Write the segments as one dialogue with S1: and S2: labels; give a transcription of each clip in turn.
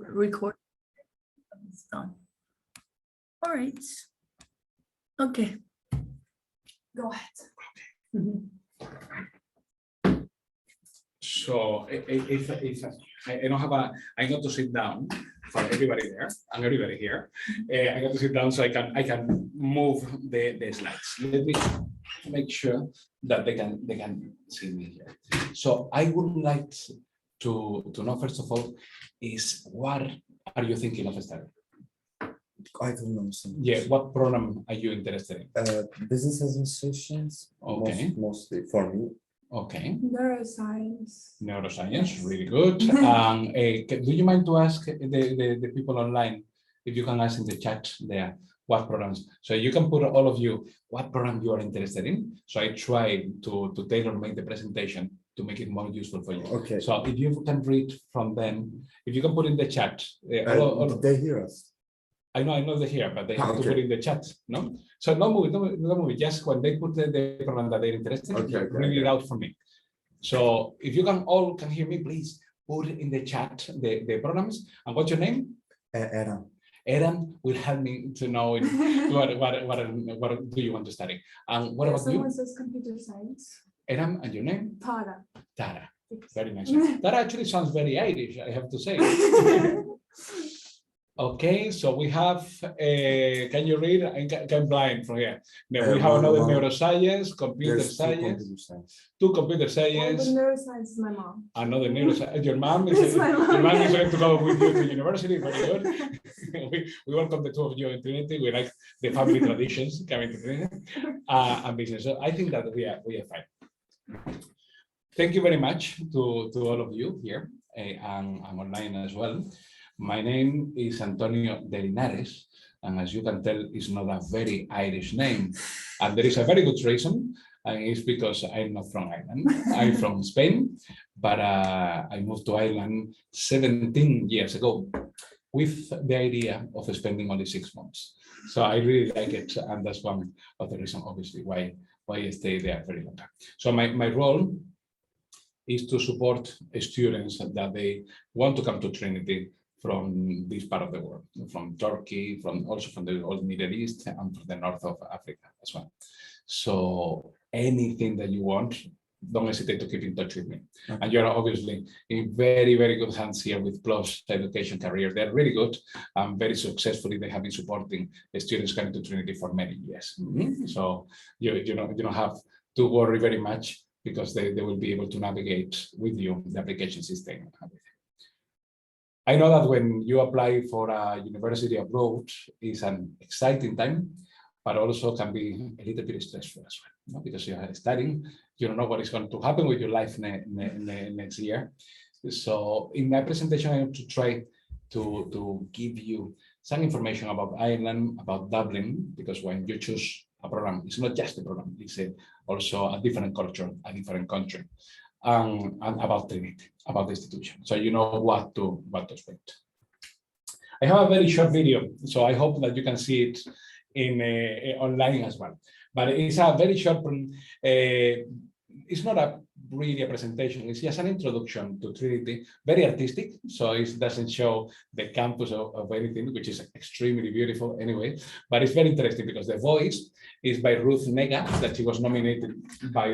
S1: record. It's done. All right. Okay. Go ahead.
S2: So if I don't have I got to sit down for everybody there and everybody here. I got to sit down so I can move the slides. Let me make sure that they can see me here. So I would like to know, first of all, is what are you thinking of studying?
S3: I don't know.
S2: Yeah, what program are you interested in?
S3: Business administrations.
S2: Okay.
S3: Mostly for me.
S2: Okay.
S1: Neuroscience.
S2: Neuroscience, really good. Do you mind to ask the people online if you can ask in the chat there what programs? So you can put all of you what program you are interested in. So I try to tailor make the presentation to make it more useful for you.
S3: Okay.
S2: So if you can read from them, if you can put in the chat.
S3: Did they hear us?
S2: I know they're here, but they have to
S3: Okay.
S2: put in the chat, no? So no movie, just when they put the program that they're interested in,
S3: Okay,
S2: read it out for me. So if you all can hear me, please put in the chat the programs. And what's your name?
S3: Adam.
S2: Aaron will help me to know what do you want to study. And what about
S1: Someone
S2: you?
S1: says computer science.
S2: Aaron, and your name?
S1: Tara.
S2: Tara. Very nice. That actually sounds very Irish, I have to say. Okay, so we have, can you read? I'm blind from here. Now we have another neuroscience, computer science, two computer science.
S1: The neuroscience is my mom.
S2: Another neuroscience. Your mom is
S1: It's my mom.
S2: your mom is going to go with you to university. Very good. we welcome the two of you in Trinity. We like the family traditions coming to Trinity and business. So I think that we are fine. Thank you very much to all of you here and online as well. My name is Antonio de Linares, and as you can tell, it's not a very Irish name. And there is a very good reason, and it's because I'm not from Ireland. I'm from Spain, but I moved to Ireland 17 years ago with the idea of spending only 6 months. So I really like it, and that's one of the reasons, obviously, why I stay there very long time. So my role is to support students that they want to come to Trinity from this part of the world, from Turkey, also from the old Middle East, and from the north of Africa as well. So anything that you want, don't hesitate to keep in touch with me. Okay. And you're obviously in very, very good hands here with Plus Education Career. They're really good and very successfully. They have been supporting students coming to Trinity for many years. Mm-hmm. So you don't have to worry very much because they will be able to navigate with you the application system. I know that when you apply for a university abroad, it's an exciting time, but also can be a little bit stressful as well, because you are studying, you don't know what is going to happen with your life next year. So in my presentation, I want to try to give you some information about Ireland, about Dublin, because when you choose a program, it's not just a program, it's also a different culture, a different country. And about Trinity, about the institution, so you know what to expect. I have a very short video, so I hope that you can see it in online as well. But it's a very short. It's not really a presentation. It's just an introduction to Trinity, very artistic. So it doesn't show the campus of anything, which is extremely beautiful anyway. But it's very interesting because the voice is by Ruth Negga, that she was nominated by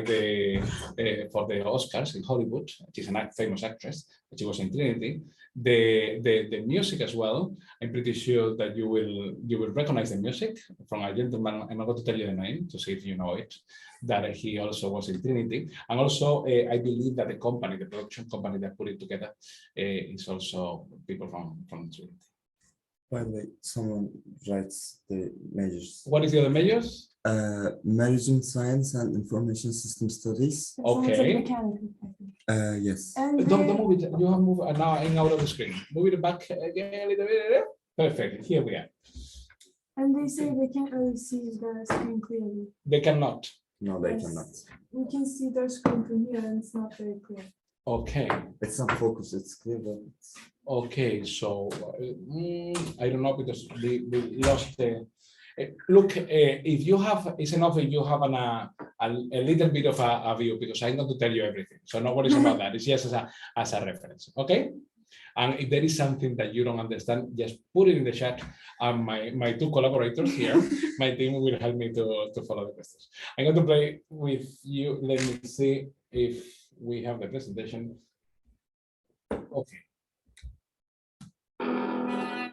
S2: for the Oscars in Hollywood. She's a famous actress. She was in Trinity. The music as well. I'm pretty sure that you will recognize the music from a gentleman. I'm not going to tell you the name to see if you know it. That he also was in Trinity, and also I believe that the production company that put it together, is also people from Trinity.
S3: By the way, someone writes the majors.
S2: What is the other majors?
S3: Management Science and Information System Studies.
S2: Okay.
S3: Yes.
S1: And
S2: don't move it. You have moved now out of the screen. Move it back again a little bit. Perfect. Here we are.
S1: And they say they can't really see the screen clearly.
S2: They cannot.
S3: No, they cannot.
S1: We can see their screen from here, and it's not very clear.
S2: Okay.
S3: It's not focused. It's clear, but it's...
S2: Okay, so I don't know because we lost the. Look, if you have, it's enough if you have a little bit of a view, because I'm going to tell you everything. So no worries about that. It's just as a reference. Okay. And if there is something that you don't understand, just put it in the chat. And my two collaborators here, my team will help me to follow the questions. I'm going to play with you. Let me see if we have the presentation. Okay.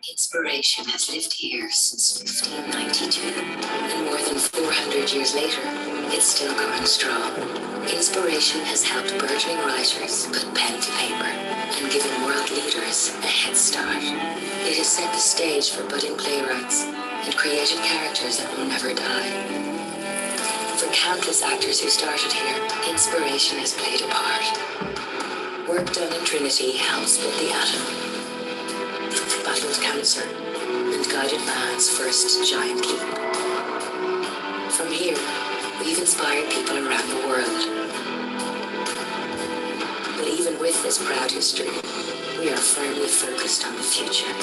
S4: Inspiration has lived here since 1592, and more than 400 years later, it's still going strong. Inspiration has helped burgeoning writers put pen to paper and given world leaders a head start. It has set the stage for budding playwrights and created characters that will never die. For countless actors who started here, inspiration has played a part. Work done in Trinity helps build the atom, battled cancer, and guided man's first giant leap. From here, we've inspired people around the world. But even with this proud history, we are firmly focused on the future.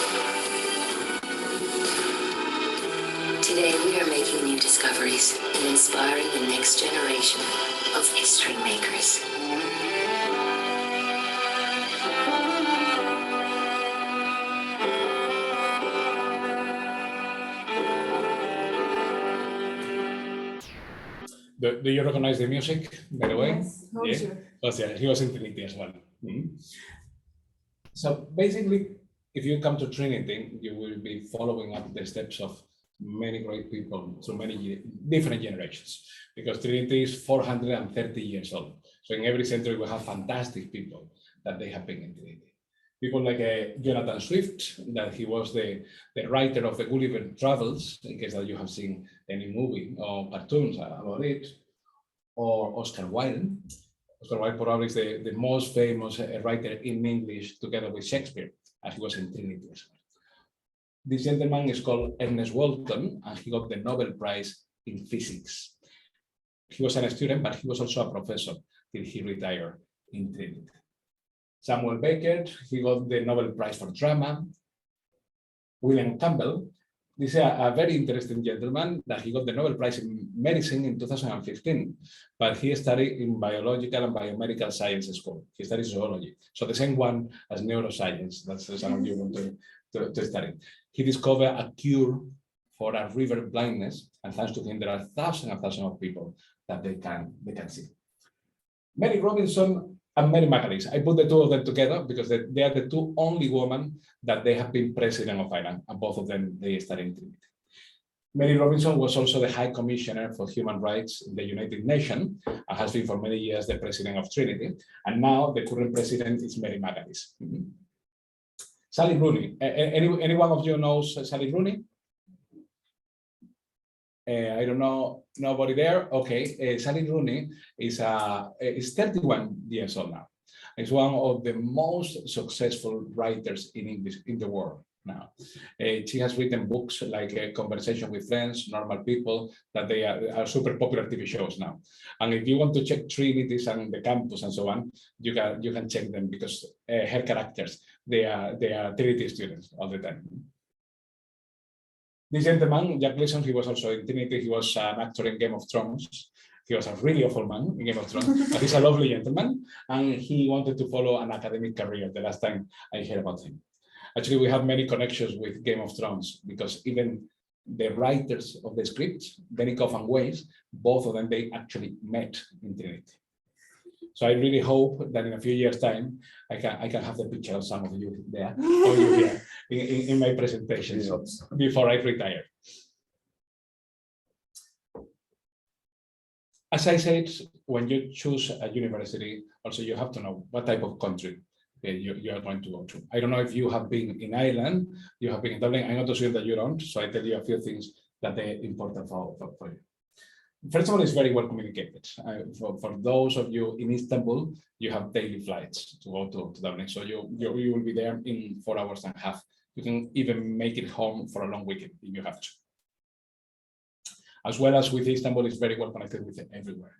S4: Today, we are making new discoveries and inspiring the next generation of history makers.
S2: Do you recognize the music, by the way?
S1: Yes, no,
S2: Yeah.
S1: sure.
S2: Oh, yeah, he was in Trinity as well. So basically, if you come to Trinity, you will be following up the steps of many great people through many different generations, because Trinity is 430 years old. So in every century, we have fantastic people that they have been in Trinity. People like Jonathan Swift, that he was the writer of the Gulliver Travels, in case that you have seen any movie or cartoons about it, or Oscar Wilde. Oscar Wilde probably is the most famous writer in English, together with Shakespeare, as he was in Trinity as well. This gentleman is called Ernest Walton, and he got the Nobel Prize in Physics. He was a student, but he was also a professor till he retired in Trinity. Samuel Beckett, he got the Nobel Prize for Drama. William Campbell, this is a very interesting gentleman that he got the Nobel Prize in Medicine in 2015, but he studied in biological and biomedical science school. He studied zoology, so the same one as neuroscience. That's some of you want to study. He discovered a cure for a river blindness, and thanks to him, there are thousands and thousands of people that they can see. Mary Robinson and Mary McAleese. I put the two of them together because they are the two only women that they have been president of Ireland, and both of them, they studied in Trinity. Mary Robinson was also the High Commissioner for Human Rights in the United Nations, and has been for many years the president of Trinity. And now the current president is Mary McAleese. Sally Rooney. Any one of you knows Sally Rooney? I don't know, nobody there. Okay, Sally Rooney is 31 years old now. Is one of the most successful writers in English in the world now. She has written books like Conversation with Friends, Normal People, that they are super popular TV shows now. And if you want to check Trinities and the campus and so on, you can check them, because her characters, they are Trinity students all the time. This gentleman, Jack Gleason, he was also in Trinity. He was an actor in Game of Thrones. He was a really awful man in Game of Thrones, but he's a lovely gentleman, and he wanted to follow an academic career the last time I heard about him. Actually, we have many connections with Game of Thrones, because even the writers of the scripts, Benioff and Weiss, both of them, they actually met in Trinity. So I really hope that in a few years' time, I can have the picture of some of you there, or you here, in my presentation before I retire. As I said, when you choose a university, also you have to know what type of country you are going to go to. I don't know if you have been in Ireland, you have been in Dublin. I'm not assuming that you don't, so I tell you a few things that are important for you. First of all, it's very well communicated. For those of you in Istanbul, you have daily flights to go to Dublin, so you will be there in 4 hours and a half. You can even make it home for a long weekend if you have to. As well as with Istanbul, it's very well connected with everywhere.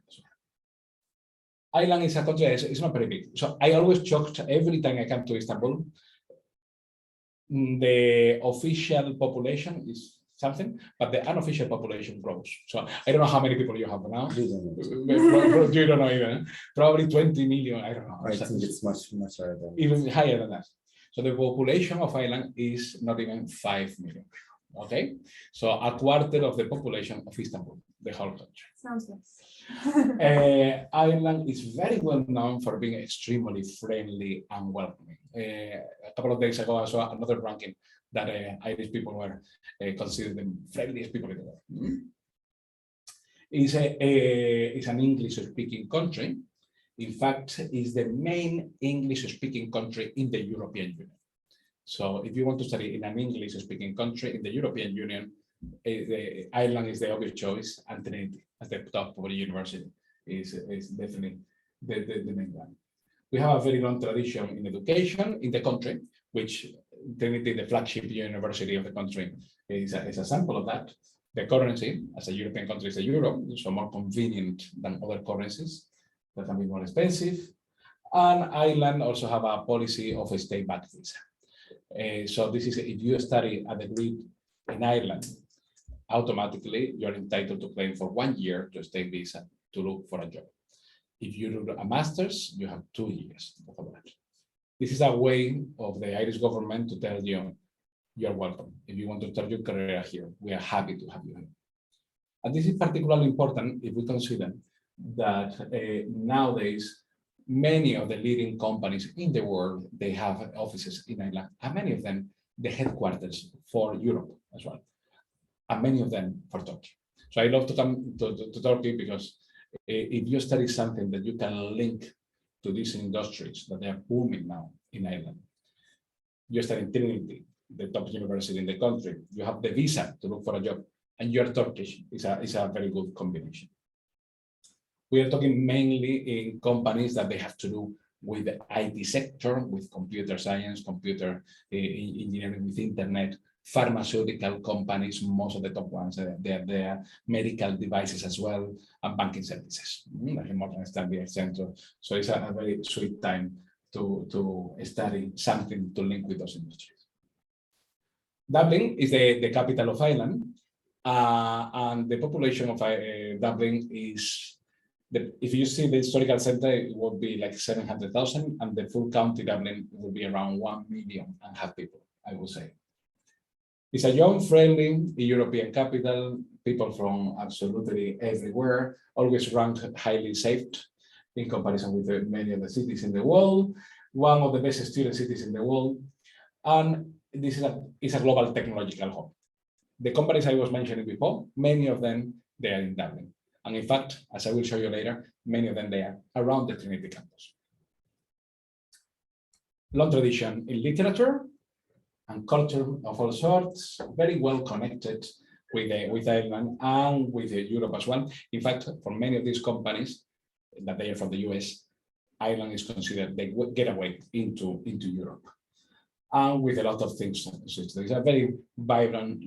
S2: Ireland is a country, it's not very big. So I always joked every time I come to Istanbul, the official population is something, but the unofficial population grows. So I don't know how many people you have now. You don't know even. Probably 20 million, I don't know.
S3: I think it's much higher than
S2: even higher than that. So the population of Ireland is not even 5 million. Okay, so a quarter of the population of Istanbul, the whole country.
S1: Sounds nice.
S2: Ireland is very well known for being extremely friendly and welcoming. A couple of days ago, I saw another ranking that Irish people were considered the friendliest people in the world. It's an English-speaking country. In fact, it's the main English-speaking country in the European Union. So if you want to study in an English-speaking country in the European Union, Ireland is the obvious choice, and Trinity as the top of the university is definitely the main one. We have a very long tradition in education in the country, which Trinity, the flagship university of the country, is a sample of that. The currency, as a European country, is the euro, so more convenient than other currencies that can be more expensive. And Ireland also have a policy of a state-backed visa. So this is, if you study a degree in Ireland, automatically you're entitled to claim for 1 year to stay visa to look for a job. If you do a master's, you have 2 years of that. This is a way of the Irish government to tell you, you're welcome. If you want to start your career here, we are happy to have you here. And this is particularly important if we consider that nowadays, many of the leading companies in the world, they have offices in Ireland, and many of them, the headquarters for Europe as well, and many of them for Turkey. So I love to come to Turkey because if you study something that you can link to these industries that they are booming now in Ireland, you study Trinity, the top university in the country, you have the visa to look for a job, and you're Turkish. It's a very good combination. We are talking mainly in companies that they have to do with the IT sector, with computer science, computer engineering, with internet, pharmaceutical companies, most of the top ones, they are there, medical devices as well, and banking services, like Morgan Stanley, Accenture. So it's a very sweet time to study something to link with those industries. Dublin is the capital of Ireland, and the population of Dublin is, if you see the historical center, it would be like 700,000, and the full county Dublin will be around 1.5 million people, I would say. It's a young, friendly European capital, people from absolutely everywhere, always ranked highly safe in comparison with many of the cities in the world, one of the best student cities in the world, and this is a global technological hub. The companies I was mentioning before, many of them, they are in Dublin. And in fact, as I will show you later, many of them, they are around the Trinity campus. Long tradition in literature and culture of all sorts, very well connected with Ireland and with Europe as well. In fact, for many of these companies that they are from the US, Ireland is considered the getaway into Europe. And with a lot of things. So it's a very vibrant,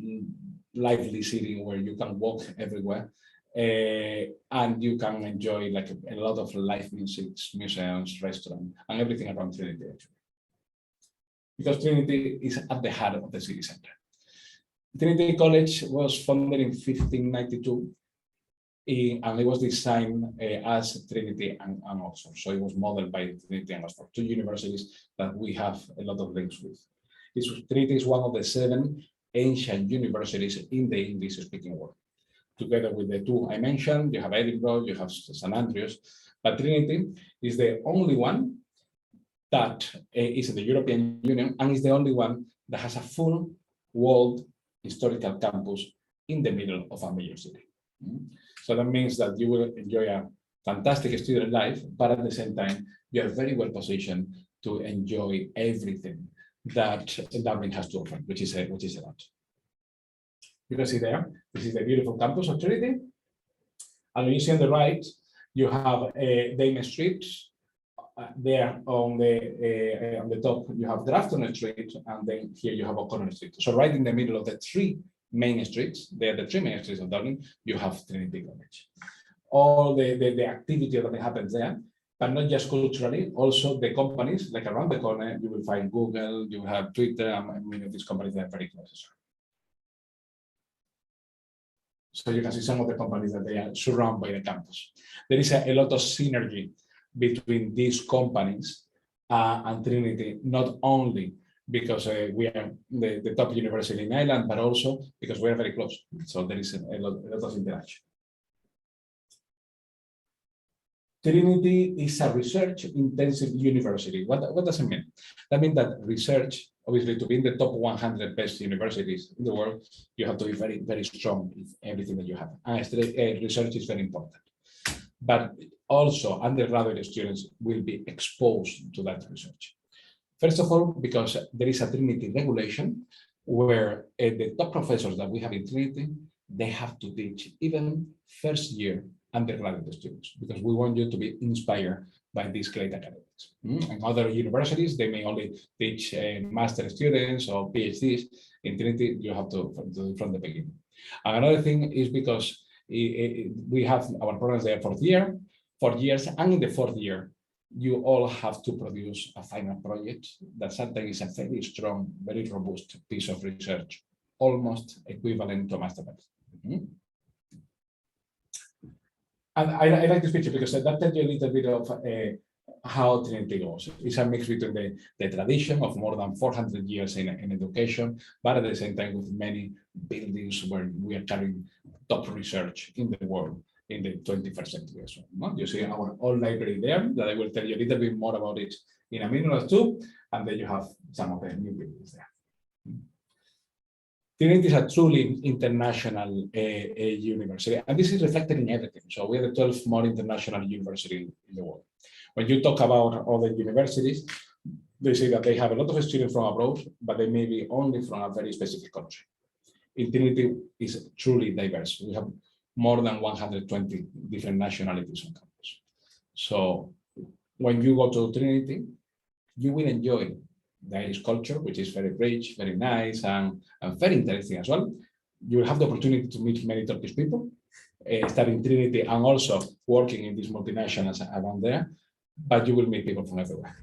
S2: lively city where you can walk everywhere. And you can enjoy like a lot of live music, museums, restaurants, and everything around Trinity actually. Because Trinity is at the heart of the city center. Trinity College was founded in 1592, and it was designed as Trinity and Oxford. So it was modeled by Trinity and Oxford, two universities that we have a lot of links with. Trinity is one of the 7 ancient universities in the English-speaking world. Together with the 2 I mentioned, you have Edinburgh, you have St. Andrews, but Trinity is the only one that is in the European Union and is the only one that has a full world historical campus in the middle of a major city. So that means that you will enjoy a fantastic student life, but at the same time, you are very well positioned to enjoy everything that Dublin has to offer, which is a lot. You can see there, this is the beautiful campus of Trinity. And when you see on the right, you have Dame Street. There on the top, you have Grafton Street, and then here you have O'Connell Street. So right in the middle of the 3 main streets, they are the 3 main streets of Dublin, you have Trinity College. All the activity that happens there, but not just culturally, also the companies, like around the corner, you will find Google, you will have Twitter, and many of these companies that are very close. So you can see some of the companies that they are surrounded by the campus. There is a lot of synergy between these companies and Trinity, not only because we are the top university in Ireland, but also because we are very close. So there is a lot of interaction. Trinity is a research-intensive university. What does it mean? That means that research, obviously, to be in the top 100 best universities in the world, you have to be very, very strong in everything that you have. And research is very important. But also, undergraduate students will be exposed to that research. First of all, because there is a Trinity regulation where the top professors that we have in Trinity, they have to teach even first year undergraduate students, because we want you to be inspired by these great academics. And other universities, they may only teach master students or PhDs. In Trinity, you have to from the beginning. And another thing is because we have our programs there for 4 years, and in the 4th year, you all have to produce a final project that sometimes is a very strong, very robust piece of research, almost equivalent to a master thesis. And I like this picture because that tells you a little bit of how Trinity goes. It's a mix between the tradition of more than 400 years in education, but at the same time with many buildings where we are carrying top research in the world in the 21st century as well. You see our old library there that I will tell you a little bit more about it in a minute or two, and then you have some of the new buildings there. Trinity is a truly international university, and this is reflected in everything. So we are the 12th more international university in the world. When you talk about other universities, they say that they have a lot of students from abroad, but they may be only from a very specific country. In Trinity is truly diverse. We have more than 120 different nationalities on campus. So when you go to Trinity, you will enjoy the Irish culture, which is very rich, very nice, and very interesting as well. You will have the opportunity to meet many Turkish people, studying Trinity and also working in these multinationals around there, but you will meet people from everywhere.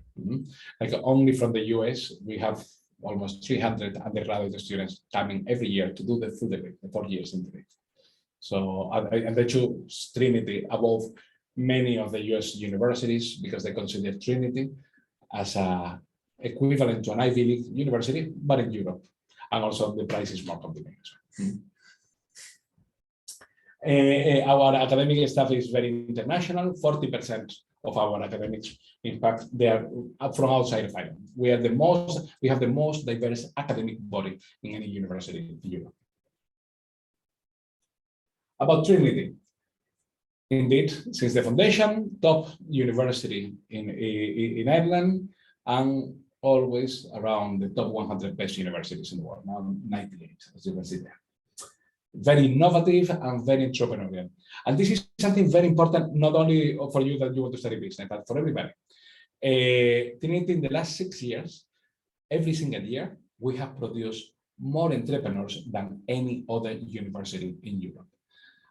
S2: Like only from the US, we have almost 300 undergraduate students coming every year to do the full degree, the 4 years in Trinity. So, and they choose Trinity above many of the US universities because they consider Trinity as a equivalent to an Ivy League university, but in Europe. And also the price is more convenient. Our academic staff is very international. 40% of our academics, in fact, they are from outside of Ireland. We have the most diverse academic body in any university in Europe. About Trinity. Indeed, since the foundation, top university in Ireland, and always around the top 100 best universities in the world, now 98, as you can see there. Very innovative and very entrepreneurial. And this is something very important, not only for you that you want to study business, but for everybody. Trinity, in the last 6 years, every single year, we have produced more entrepreneurs than any other university in Europe.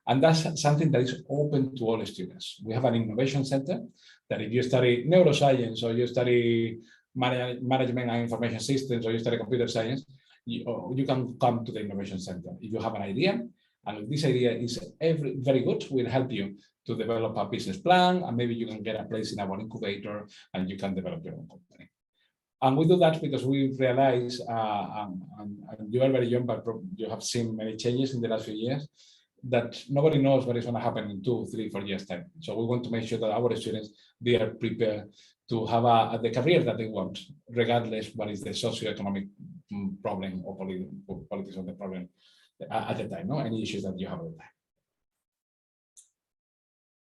S2: And that's something that is open to all students. We have an innovation center that if you study neuroscience or you study management and information systems or you study computer science, you can come to the innovation center. If you have an idea, and if this idea is very good, we'll help you to develop a business plan, and maybe you can get a place in our incubator and you can develop your own company. And we do that because we realize, and you are very young, but you have seen many changes in the last few years, that nobody knows what is going to happen in 2, 3, 4 years' time. So we want to make sure that our students, they are prepared to have the career that they want, regardless what is the socioeconomic problem or politics of the problem at the time, any issues that you have at the time.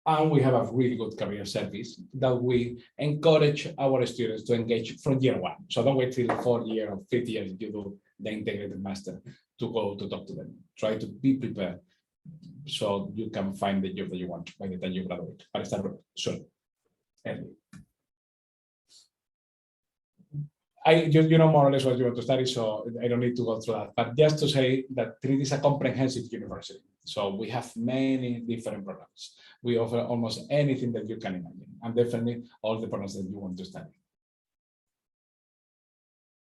S2: And we have a really good career service that we encourage our students to engage from year 1. So don't wait till 4 years or 5th year you do the integrated master to go to talk to them. Try to be prepared so you can find the job that you want by the time you graduate. But start soon. You know more or less what you want to study, so I don't need to go through that. But just to say that Trinity is a comprehensive university. So we have many different programs. We offer almost anything that you can imagine, and definitely all the programs that you want to study.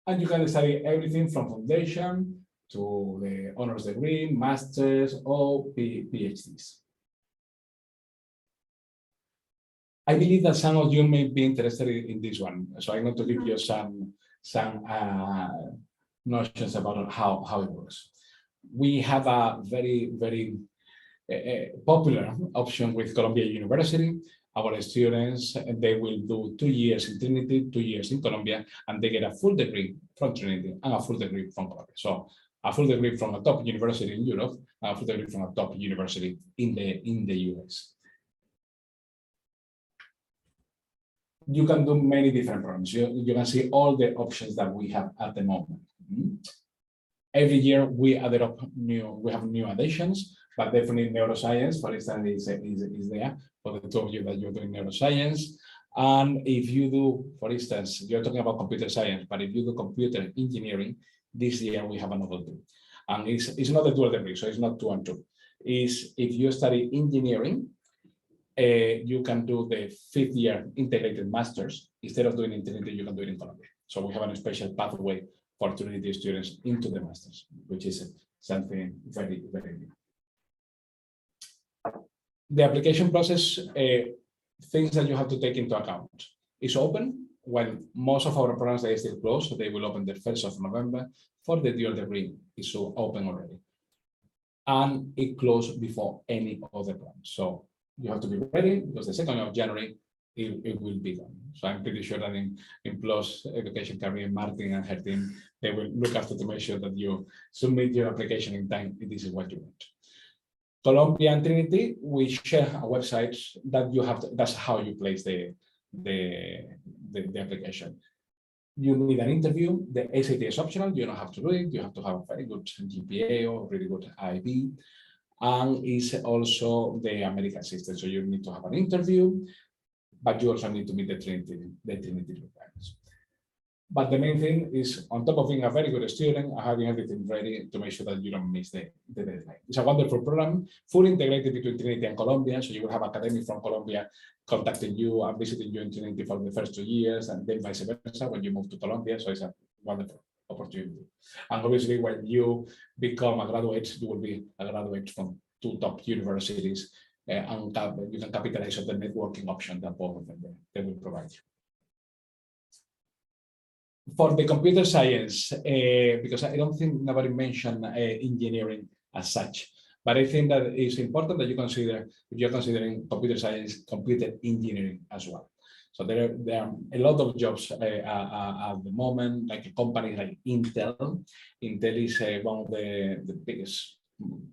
S2: And you can study everything from foundation to the honors degree, masters, or PhDs. I believe that some of you may be interested in this one, so I'm going to give you some some notions about how it works. We have a very popular option with Columbia University. Our students, they will do 2 years in Trinity, 2 years in Columbia, and they get a full degree from Trinity and a full degree from Columbia. So a full degree from a top university in Europe, and a full degree from a top university in the US. You can do many different programs. You can see all the options that we have at the moment. Every year we have new additions, but definitely neuroscience, for instance, is there for the two of you that you're doing neuroscience. And if you do, for instance, you're talking about computer science, but if you do computer engineering, this year we have another two. And it's not a dual degree, so it's not 2 and 2. If you study engineering, you can do the 5th year integrated masters. Instead of doing it in Trinity, you can do it in Columbia. So we have a special pathway for Trinity students into the masters, which is something very new. The application process, things that you have to take into account. Is open when most of our programs are still closed, so they will open the 1st of November. For the dual degree, it's so open already. And it closed before any other plan. So you have to be ready because the 2nd of January, it will be done. So I'm pretty sure that in Plus Education Career, Martin and her team, they will look after to make sure that you submit your application in time. This is what you want. Columbia and Trinity, we share a website that you have to, that's how you place the application. You need an interview. The SAT is optional. You don't have to do it. You have to have a very good GPA or really good IB. And it's also the American system. So you need to have an interview, but you also need to meet the Trinity requirements. But the main thing is, on top of being a very good student, having everything ready to make sure that you don't miss the deadline. It's a wonderful program, fully integrated between Trinity and Columbia. So you will have academics from Columbia contacting you and visiting you in Trinity for the first 2 years, and then vice versa when you move to Columbia. So it's a wonderful opportunity. And obviously, when you become a graduate, you will be a graduate from 2 top universities, and you can capitalize on the networking option that both of them they will provide you. For the computer science, because I don't think nobody mentioned engineering as such, but I think that it's important that you consider, if you're considering computer science, computer engineering as well. So there are a lot of jobs at the moment, like a company like Intel. Intel is one of the biggest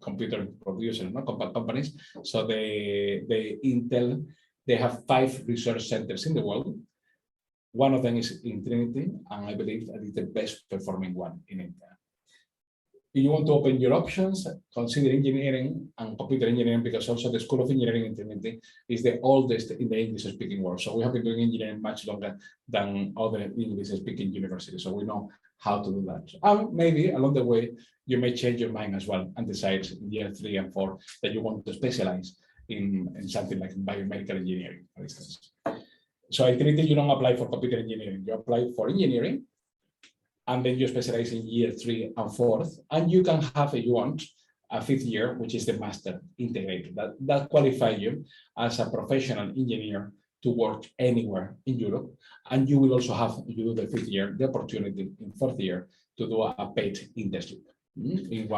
S2: computer producers, companies. So the Intel, they have 5 research centers in the world. One of them is in Trinity, and I believe that is the best performing one in India. If you want to open your options, consider engineering and computer engineering, because also the School of Engineering in Trinity is the oldest in the English-speaking world. So we have been doing engineering much longer than other English-speaking universities. So we know how to do that. And maybe along the way, you may change your mind as well and decide in year 3 and 4 that you want to specialize in something like biomedical engineering, for instance. So at Trinity, you don't apply for computer engineering. You apply for engineering, and then you specialize in year 3 and 4th. And you can have, if you want, a 5th year, which is the master integrated. That qualifies you as a professional engineer to work anywhere in Europe. And you will also have, if you do the 5th year, the opportunity in 4th year to do a paid internship in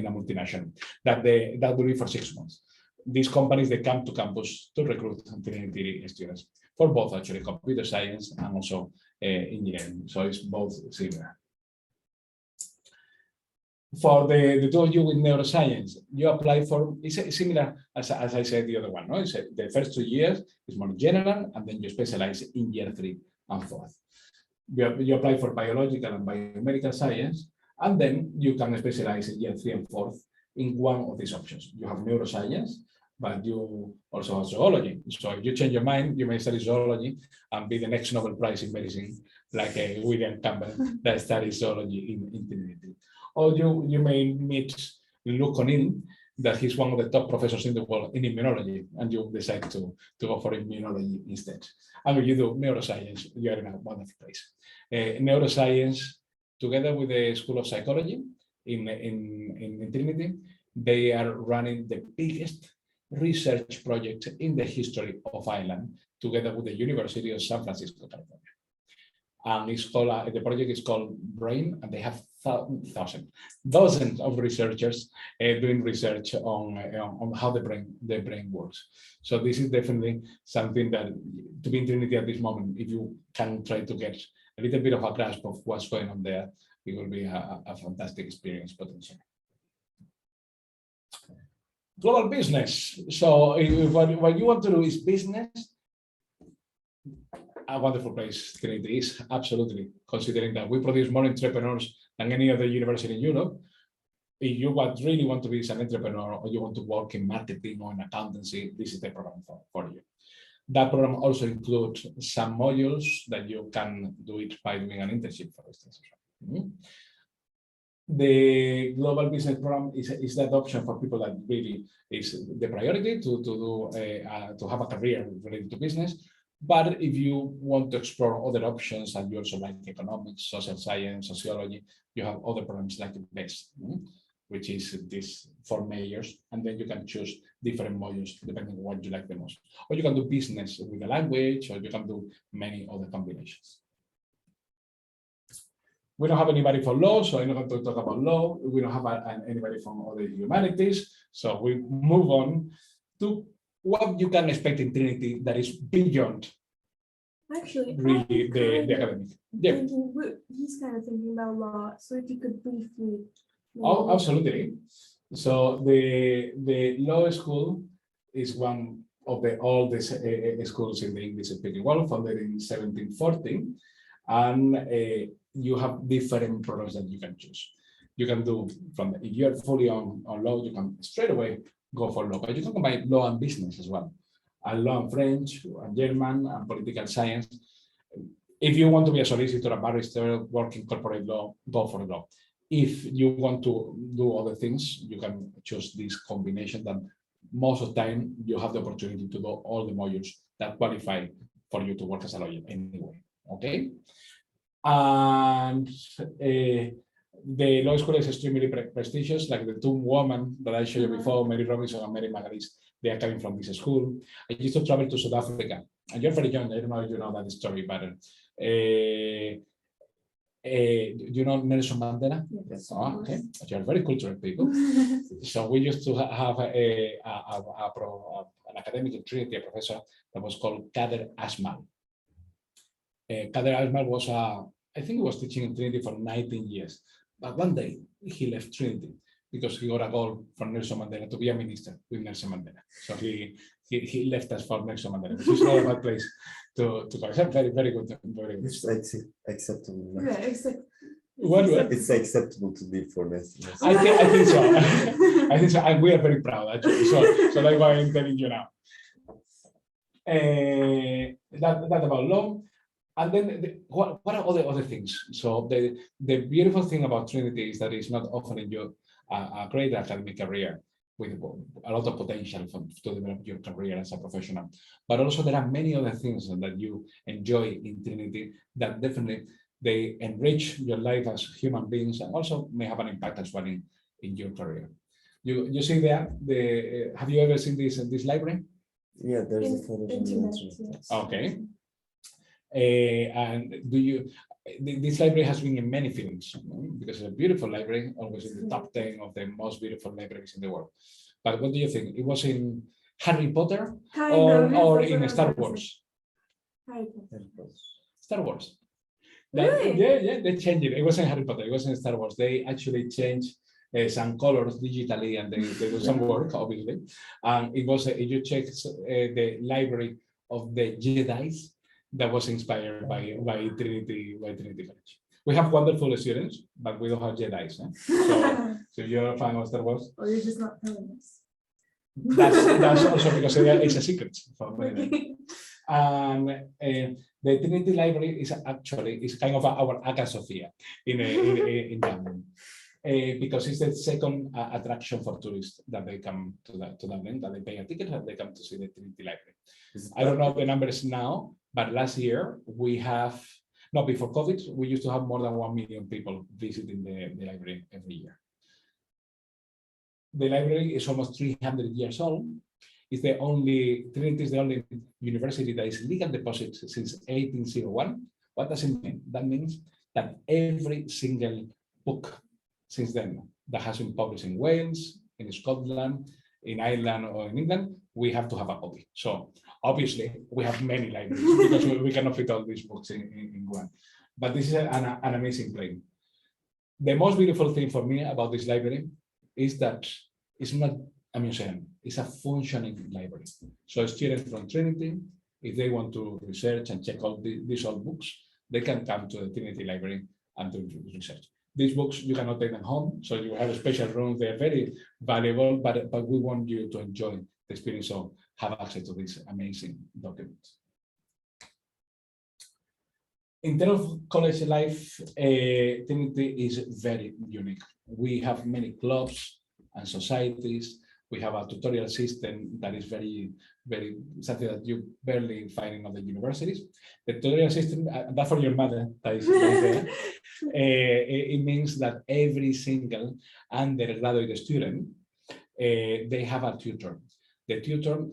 S2: a multinational. That will be for 6 months. These companies, they come to campus to recruit Trinity students for both actually computer science and also engineering. So it's both similar. For the two of you with neuroscience, you apply for, it's similar as I said the other one, no? It's the first 2 years is more general, and then you specialize in year 3 and 4th. You apply for biological and biomedical science, and then you can specialize in year 3 and 4th in one of these options. You have neuroscience, but you also have zoology. So if you change your mind, you may study zoology and be the next Nobel Prize in medicine, like William Campbell that studies zoology in Trinity. Or you may meet Luke O'Neill, that he's one of the top professors in the world in immunology, and you decide to go for immunology instead. And if you do neuroscience, you're in a wonderful place. Neuroscience, together with the School of Psychology in Trinity, they are running the biggest research project in the history of Ireland, together with the University of San Francisco, California. and it's called the project is called Brain, and they have dozens of researchers doing research on how the brain works. So this is definitely something that, to be in Trinity at this moment, if you can try to get a little bit of a grasp of what's going on there, it will be a fantastic experience potentially. Global business. So what you want to do is business. A wonderful place Trinity is, absolutely, considering that we produce more entrepreneurs than any other university in Europe. If you really want to be an entrepreneur, or you want to work in marketing or in accountancy, this is the program for you. That program also includes some modules that you can do it by doing an internship, for instance. The global business program is that option for people that really is the priority to have a career related to business. But if you want to explore other options, and you also like economics, social science, sociology, you have other programs like BEST, which is these 4 majors, and then you can choose different modules depending on what you like the most. Or you can do business with a language, or you can do many other combinations. We don't have anybody for law, so I'm not going to talk about law. We don't have anybody from other humanities, so we move on to what you can expect in Trinity that is beyond
S1: Actually,
S2: really the academic. Yeah.
S1: He's kind of thinking about law, so if you could briefly.
S2: Oh, absolutely. So the law school is one of the oldest schools in the English-speaking world, founded in 1740, and you have different programs that you can choose. You can do if you're fully on law, you can straight away go for law, but you can combine law and business as well, and law and French, and German, and political science. If you want to be a solicitor, a barrister, work in corporate law, go for law. If you want to do other things, you can choose this combination that most of the time you have the opportunity to do all the modules that qualify for you to work as a lawyer anyway, okay? And the law school is extremely prestigious, like the 2 women that I showed you before, Mary Robinson and Mary Magalis, they are coming from this school. I used to travel to South Africa, and you're very young, I don't know if you know that story, but do you know Nelson Mandela?
S1: Yes.
S2: Oh, okay, you're very cultural people. So we used to have an academic in Trinity, a professor that was called Kader Asmal. Kader Asmal was I think he was teaching in Trinity for 19 years. But one day he left Trinity because he got a call from Nelson Mandela to be a minister with Nelson Mandela. So he left us for Nelson Mandela, which is not a bad place to go. It's very, very good. Very good.
S3: It's acceptable.
S1: Yeah,
S2: What?
S3: It's acceptable to be for this.
S2: I think so. I think so, and we are very proud actually. So that's why I'm telling you now. That about law. And then what are other things? So the beautiful thing about Trinity is that it's not offering you a great academic career with a lot of potential to develop your career as a professional, but also there are many other things that you enjoy in Trinity that definitely they enrich your life as human beings and also may have an impact as well in your career. You see there, have you ever seen this library?
S3: Yeah, there's a photo.
S1: Yes.
S2: Okay. And this library has been in many films because it's a beautiful library, always in the top 10 of the most beautiful libraries in the world. But what do you think? It was in Harry Potter or in Star Wars?
S1: Harry Potter.
S2: Star Wars.
S1: Really?
S2: Yeah, they changed it. It wasn't Harry Potter, it wasn't Star Wars. They actually changed some colors digitally and they do some work, obviously. And it was, if you check the library of the Jedi's, that was inspired by Trinity College. We have wonderful students, but we don't have Jedi's. So if you're a fan of Star Wars,
S1: Or you're just not telling us.
S2: that's also because it's a secret. And the Trinity Library is kind of our Aga Sophia in Dublin. Because it's the second attraction for tourists that they come to Dublin, that they pay a ticket and they come to see the Trinity Library. I don't know the numbers now, but last year before COVID, we used to have more than 1 million people visiting the library every year. The library is almost 300 years old. Trinity is the only university that is legal deposit since 1801 What does it mean? That means that every single book since then that has been published in Wales, in Scotland, in Ireland, or in England, we have to have a copy. So obviously we have many libraries because we cannot fit all these books in one. But this is an amazing plane. The most beautiful thing for me about this library is that it's not a museum, it's a functioning library. So students from Trinity, if they want to research and check out these old books, they can come to the Trinity Library and do research. These books, you cannot take them home, so you have a special room. They're very valuable, but we want you to enjoy the experience of have access to these amazing documents. In terms of college life, Trinity is very unique. We have many clubs and societies. We have a tutorial system that is very something that you barely find in other universities. The tutorial system, that's for your mother, that is there. It means that every single undergraduate student, they have a tutor. The tutor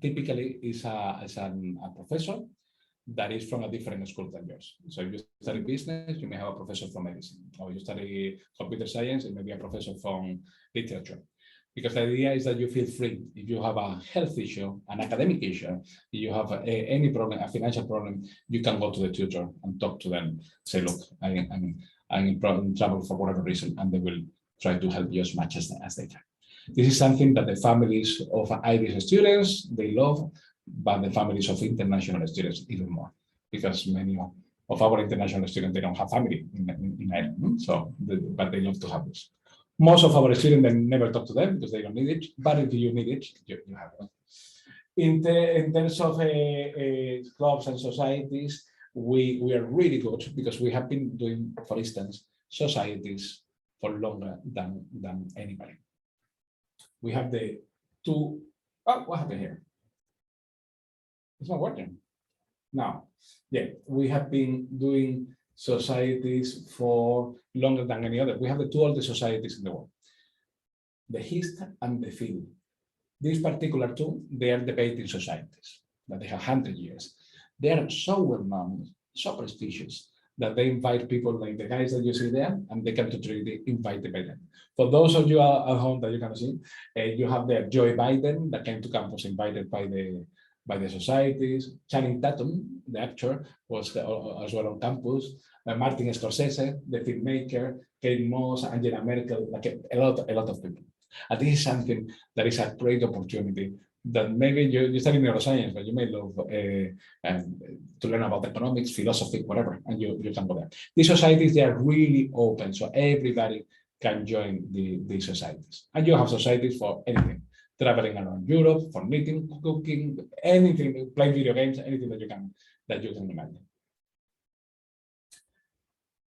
S2: typically is a professor that is from a different school than yours. So if you study business, you may have a professor from medicine, or you study computer science, it may be a professor from literature. Because the idea is that you feel free. If you have a health issue, an academic issue, if you have any problem, a financial problem, you can go to the tutor and talk to them. Say, look, I'm in trouble for whatever reason, and they will try to help you as much as they can. This is something that the families of Irish students, they love, but the families of international students even more, because many of our international students, they don't have family in Ireland, so but they love to have this. Most of our students, they never talk to them because they don't need it, but if you need it, you have it. In terms of clubs and societies, we are really good because we have been doing, for instance, societies for longer than anybody. We have the two, what happened here? It's not working. Now, yeah, we have been doing societies for longer than any other. We have the two oldest societies in the world, the HIST and the FIL. These particular two, they are debating societies that they have 100 years. They are so well known, so prestigious, that they invite people like the guys that you see there, and they come to Trinity invited by them. For those of you at home that you can see, you have there Joe Biden that came to campus invited by the societies. Channing Tatum, the actor, was as well on campus. Martin Scorsese, the filmmaker, Kate Moss, Angela Merkel, like a lot of people. And this is something that is a great opportunity that maybe you study neuroscience, but you may love to learn about economics, philosophy, whatever, and you can go there. These societies, they are really open, so everybody can join these societies. And you have societies for anything, traveling around Europe, for knitting, cooking, anything, playing video games, anything that you can imagine.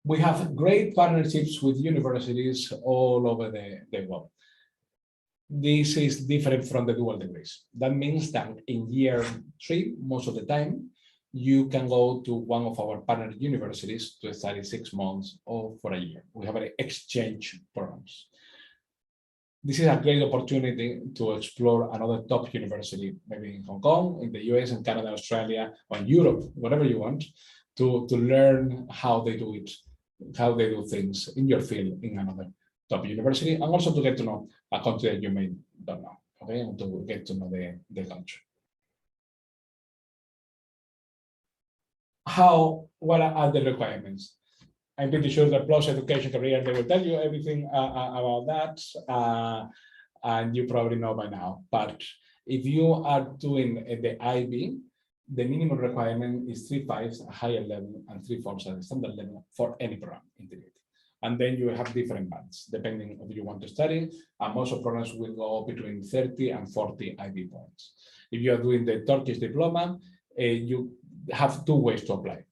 S2: We have great partnerships with universities all over the world. This is different from the dual degrees. That means that in year 3, most of the time, you can go to one of our partner universities to study 6 months or for a year. We have exchange programs. This is a great opportunity to explore another top university, maybe in Hong Kong, in the US, and Canada, Australia, or in Europe, whatever you want, to learn how they do it, how they do things in your field in another top university, and also to get to know a country that you may don't know, okay, and to get to know the country. What are the requirements? I'm pretty sure that plus education career, they will tell you everything about that, and you probably know by now. But if you are doing the IB, the minimum requirement is 3 5s, a higher level, and 3 4s at the standard level for any program in Trinity. And then you have different bands, depending on what you want to study. And most of programs will go between 30 and 40 IB points. If you are doing the Turkish diploma, you have 2 ways to apply.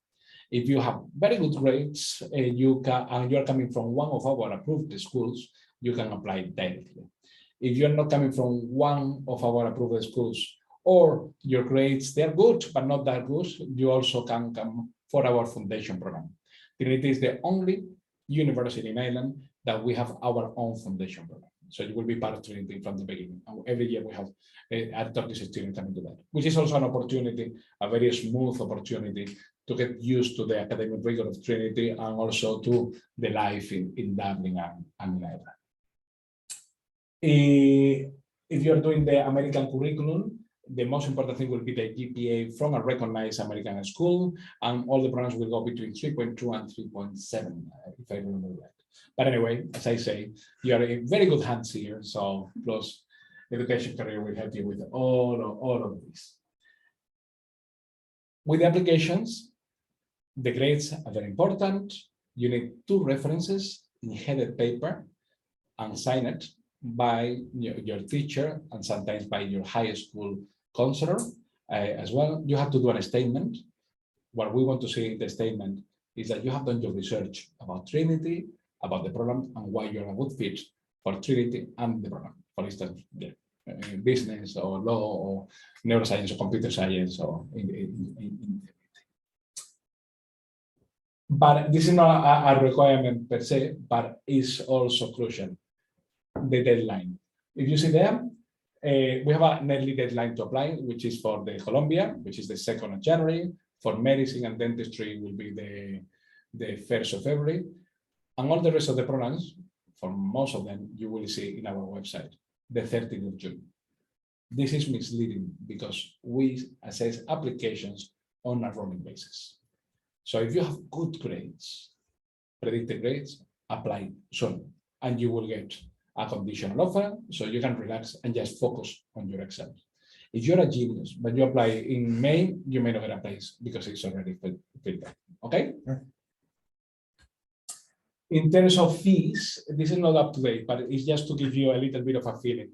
S2: If you have very good grades, and you are coming from one of our approved schools, you can apply directly. If you're not coming from one of our approved schools, or your grades, they're good, but not that good, you also can come for our foundation program. Trinity is the only university in Ireland that we have our own foundation program. So you will be part of Trinity from the beginning. And every year we have a Turkish student coming to that, which is also an opportunity, a very smooth opportunity to get used to the academic rigor of Trinity and also to the life in Dublin and in Ireland. If you're doing the American curriculum, the most important thing will be the GPA from a recognized American school, and all the programs will go between 3.2 and 3.7, if I remember right. But anyway, as I say, you are in very good hands here, so plus education career will help you with all of this. With the applications, the grades are very important. You need 2 references in headed paper and sign it by your teacher and sometimes by your high school counselor as well. You have to do a statement. What we want to see in the statement is that you have done your research about Trinity, about the program, and why you're a good fit for Trinity and the program. For instance, business or law or neuroscience or computer science or but this is not a requirement per se, but is also crucial. The deadline. If you see there, we have an early deadline to apply, which is for the Columbia, which is the 2nd of January. For medicine and dentistry will be the 1st of February. And all the rest of the programs, for most of them, you will see in our website, the 13th of June. This is misleading because we assess applications on a rolling basis. So if you have good grades, predicted grades, apply soon, and you will get a conditional offer, so you can relax and just focus on your exams. If you're a genius, but you apply in May, you may not get a place because it's already filled up. Okay?
S3: Yeah.
S2: In terms of fees, this is not up to date, but it's just to give you a little bit of a feeling.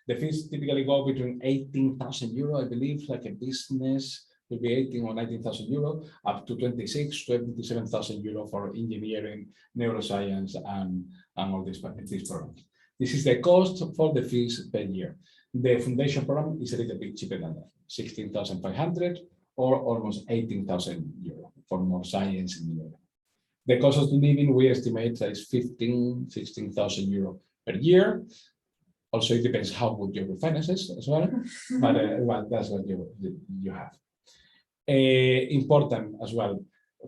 S2: The fees typically go between 18,000 euro, I believe, like a business will be 18 or 19,000 euro, up to 26, 27,000 euro for engineering, neuroscience, and all these programs. This is the cost for the fees per year. The foundation program is a little bit cheaper than that, 16,500 or almost 18,000 euro for more science engineering. The cost of living we estimate is 16,000 euro per year. Also, it depends how good your finances as well, but well, that's what you have. Important as well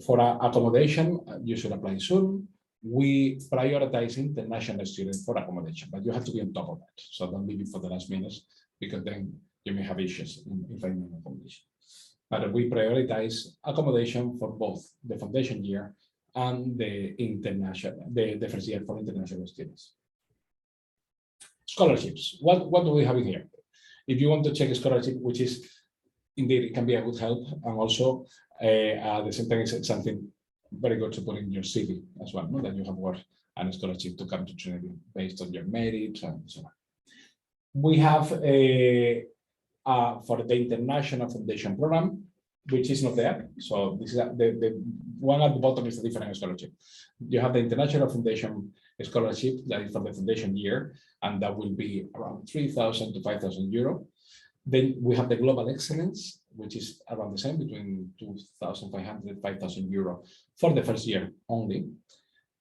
S2: for accommodation, you should apply soon. We prioritize international students for accommodation, but you have to be on top of that. So don't leave it for the last minute because then you may have issues in finding accommodation. But we prioritize accommodation for both the foundation year and the first year for international students. Scholarships. What do we have in here? If you want to check a scholarship, which is indeed it can be a good help, and also at the same time it's something very good to put in your CV as well, that you have worked on a scholarship to come to Trinity based on your merit and so on. We have for the International Foundation Program, which is not there. So this is the one at the bottom is a different scholarship. You have the International Foundation Scholarship that is for the foundation year, and that will be around 3,000 to 5,000 euro. Then we have the Global Excellence, which is around the same, between 2,500 and 5,000 euro for the first year only.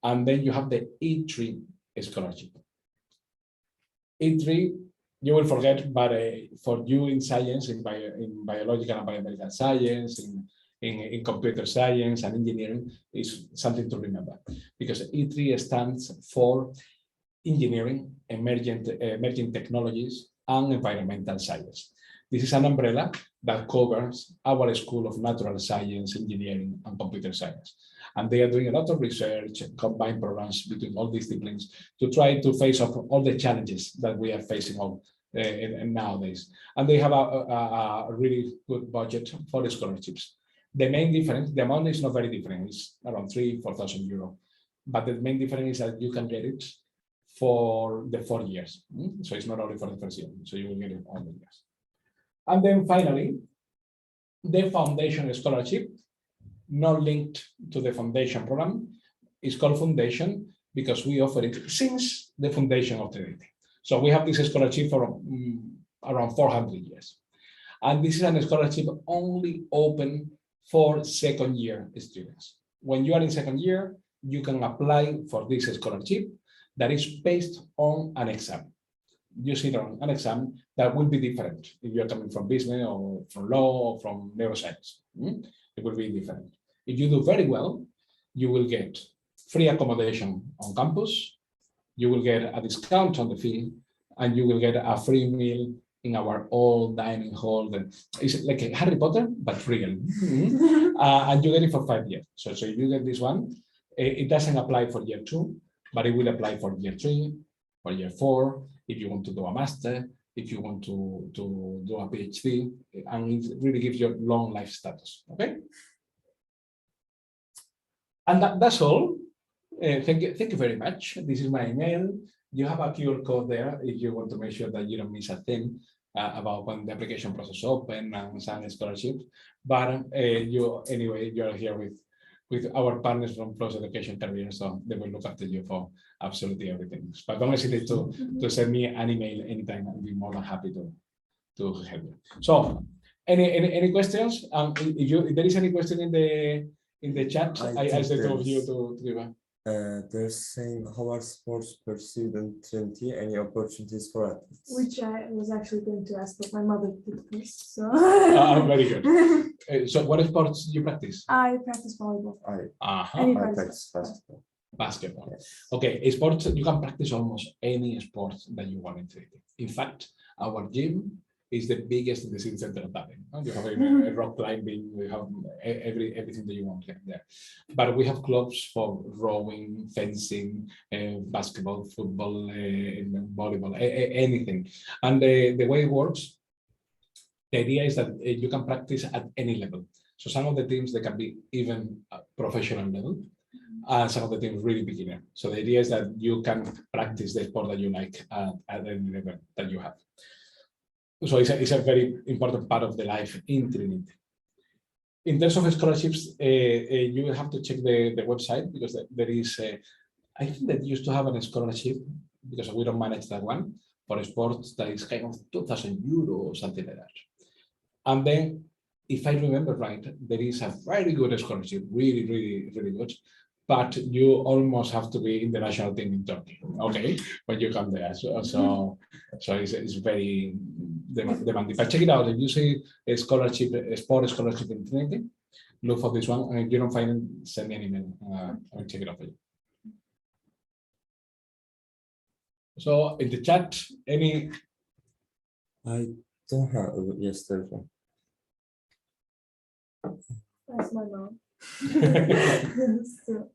S2: And then you have the E3 scholarship. E3, you will forget, but for you in science, in biological and biomedical science, in computer science and engineering, is something to remember. Because E3 stands for Engineering, Emerging Technologies, and Environmental Science. This is an umbrella that covers our School of Natural Science, Engineering, and Computer Science. And they are doing a lot of research, combined programs between all disciplines to try to face up all the challenges that we are facing nowadays. And they have a really good budget for the scholarships. The main difference, the amount is not very different, it's around 3,000 to 4,000 euro. But the main difference is that you can get it for the 4 years. So it's not only for the first year, so you will get it all the years. And then finally, the foundation scholarship, not linked to the foundation program, is called foundation because we offer it since the foundation of Trinity. So we have this scholarship for around 400 years. And this is a scholarship only open for second year students. When you are in second year, you can apply for this scholarship that is based on an exam. You sit on an exam that will be different if you're coming from business or from law or from neuroscience. It will be different. If you do very well, you will get free accommodation on campus, you will get a discount on the fee, and you will get a free meal in our old dining hall. That is like a Harry Potter, but real. And you get it for 5 years. So if you get this one, it doesn't apply for year 2, but it will apply for year 3, for year 4, if you want to do a master, if you want to do a PhD, and it really gives you long life status. Okay. And that's all. Thank you very much. This is my email. You have a QR code there if you want to make sure that you don't miss a thing about when the application process open and some scholarships. But anyway, you're here with our partners from Plus Education Career, so they will look after you for absolutely everything. But don't hesitate to send me an email anytime. I'll be more than happy to help you. So, any questions? If there is any question in the chat, I ask the two of you to give a.
S3: They're saying how are sports perceived in Trinity? Any opportunities for athletes?
S1: Which I was actually going to ask, but my mother did this. So.
S2: Very good. So, what sports do you practice?
S1: I practice volleyball.
S3: I practice basketball.
S2: Basketball.
S3: Yes.
S2: Okay, sports, you can practice almost any sport that you want in Trinity. In fact, our gym is the biggest in the city center of Dublin. You have a rock climbing, we have everything that you want there. But we have clubs for rowing, fencing, basketball, football, volleyball, anything. And the way it works, the idea is that you can practice at any level. So some of the teams, they can be even professional level. Some of the teams really beginner. So the idea is that you can practice the sport that you like at any level that you have. So it's a very important part of the life in Trinity. In terms of scholarships, you will have to check the website, because there is, I think that used to have a scholarship, because we don't manage that one, for sports that is kind of €2,000 or something like that. And then, if I remember right, there is a very good scholarship, really, really, really good. But you almost have to be in the national team in Turkey, okay, when you come there. So it's very demanding. But check it out. If you see a scholarship, a sport scholarship in Trinity, look for this one. And if you don't find it, send me an email. I'll check it out for you. So in the chat, any?
S3: I don't have. Yes, there's one.
S1: That's my mom. So,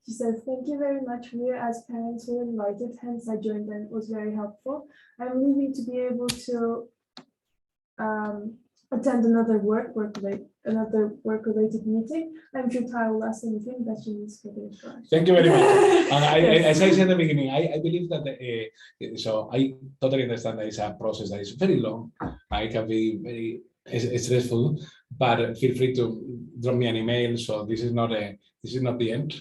S1: she said, "Thank you very much. We as parents were invited, hence I joined, and it was very helpful. I'm leaving to be able to attend another work-related meeting. I'm sure Ty will ask anything that she needs for the class."
S2: Thank you very much. As I said at the beginning, I believe that so I totally understand that it's a process that is very long. It can be very stressful, but feel free to drop me an email. So this is not the end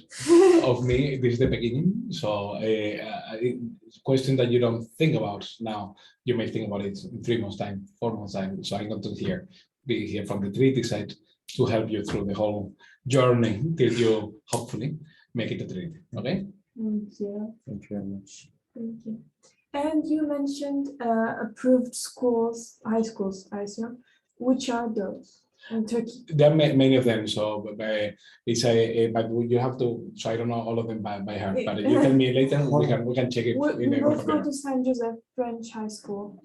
S2: of me. This is the beginning. So a question that you don't think about now, you may think about it in 3 months' time, 4 months' time. So I'm going to be here from the Trinity side to help you through the whole journey till you hopefully make it to Trinity. Okay.
S1: Thank you.
S3: Thank you very much.
S1: Thank you. And you mentioned approved schools, high schools, I assume. Which are those in Turkey?
S2: There are many of them. So it's but you have to. So I don't know all of them by heart. But you tell me later. We can check it.
S1: We both go to Saint Joseph French High School.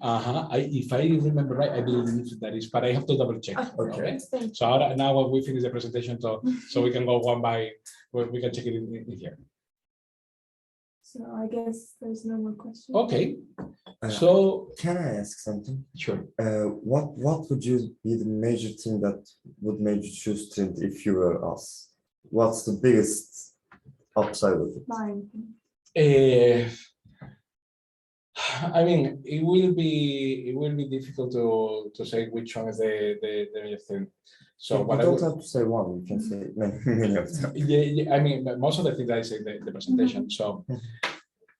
S2: If I remember right, I believe that is. But I have to double check. Okay. So now we finish the presentation, so we can go one by. We can check it in here.
S1: So I guess there's no more questions.
S2: Okay. So
S3: can I ask something?
S2: Sure.
S3: What would you be the major thing that would make you choose Trinity if you were us? What's the biggest upside of it?
S2: I mean, it will be difficult to say which one is the major thing. So
S3: you don't have to say one. You can say many of them.
S2: Yeah. I mean, most of the things I say in the presentation. So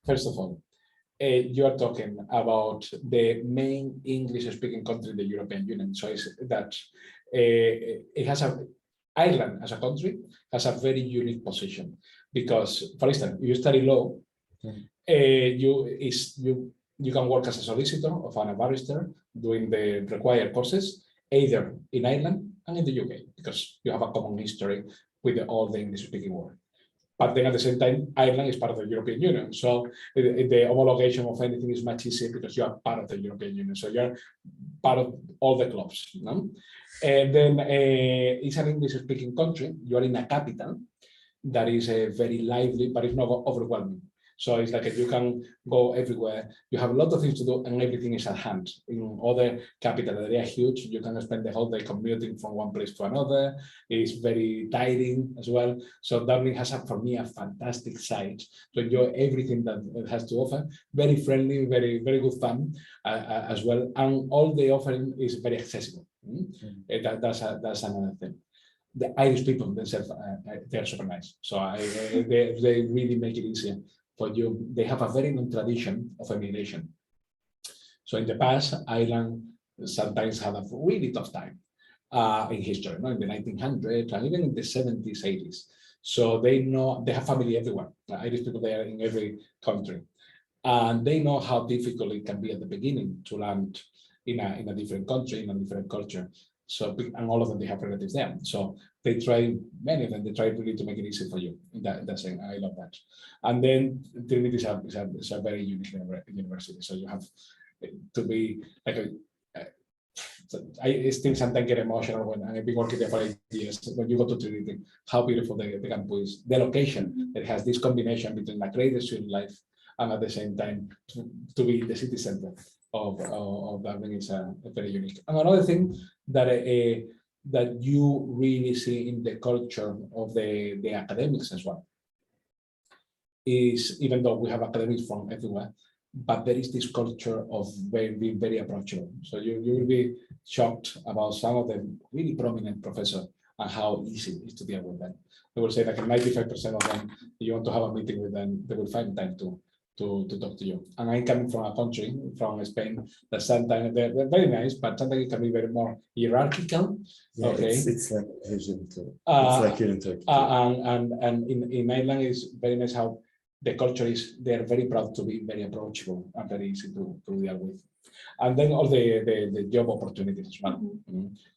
S2: first of all, you are talking about the main English-speaking country in the European Union. So it's that it has Ireland as a country has a very unique position, because, for instance, if you study law, you can work as a solicitor or a barrister doing the required courses either in Ireland and in the UK, because you have a common history with all the English-speaking world. But then at the same time, Ireland is part of the European Union. So the homologation of anything is much easier because you are part of the European Union. So you're part of all the clubs. No? And then it's an English-speaking country. You are in a capital that is very lively, but it's not overwhelming. So it's like you can go everywhere. You have a lot of things to do and everything is at hand. In other capitals, they are huge. You can spend the whole day commuting from one place to another. It's very tiring as well. So Dublin has, for me, a fantastic site to enjoy everything that it has to offer. Very friendly, very good fun as well. And all the offering is very accessible. That's another thing. The Irish people themselves, they're super nice. So they really make it easier for you. They have a very long tradition of emigration. So in the past, Ireland sometimes had a really tough time in history, in the 1900s and even in the 70s, 80s. So they have family everywhere. The Irish people, they are in every country. And they know how difficult it can be at the beginning to land in a different country, in a different culture. So, and all of them, they have relatives there. So they try, many of them, they try really to make it easy for you. That's saying, I love that. And then Trinity is a very unique university. So you have to be like I still sometimes get emotional when I've been working there for 8 years. When you go to Trinity, how beautiful the campus is. The location, it has this combination between the greatest student life and at the same time to be in the city center of Dublin is very unique. And another thing that you really see in the culture of the academics as well is, even though we have academics from everywhere, but there is this culture of being very approachable. So you will be shocked about some of the really prominent professors and how easy it is to deal with them. They will say like 95% of them, if you want to have a meeting with them, they will find time to talk to you. And I'm coming from a country, from Spain, that sometimes they're very nice, but sometimes it can be very more hierarchical.
S3: Yeah,
S2: okay.
S3: It's like Asian too. It's like here in Turkey.
S2: And in Ireland is very nice how the culture is, they're very proud to be very approachable and very easy to deal with. And then all the job opportunities as well.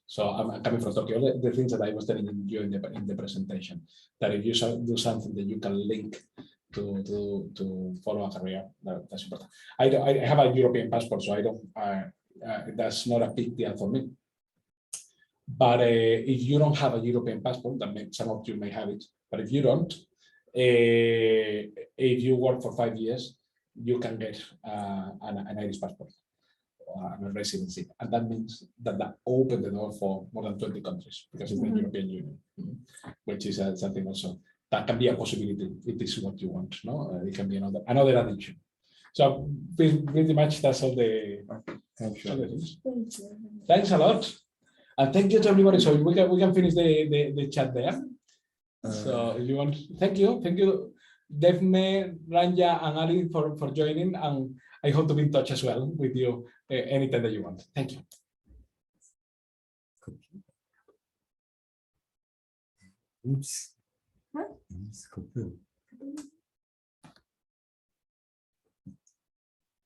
S2: So I'm coming from Tokyo. All the things that I was telling you in the presentation, that if you do something that you can link to follow a career, that's important. I have a European passport, so I don't. That's not a big deal for me. But if you don't have a European passport, some of you may have it. But if you don't, if you work for 5 years, you can get an Irish passport or a residency, and that means that opens the door for more than 20 countries because it's the European Union, which is something also that can be a possibility if this is what you want. No, it can be another addition. So pretty much that's all the.
S3: Thank you.
S2: All the things. Thanks a lot, and thank you to everybody. So we can finish the chat there. So if you want, thank you, Daphne, Ranja, and Ali for joining, and I hope to be in touch as well with you anytime that you want. Thank you.
S3: Oops. Huh?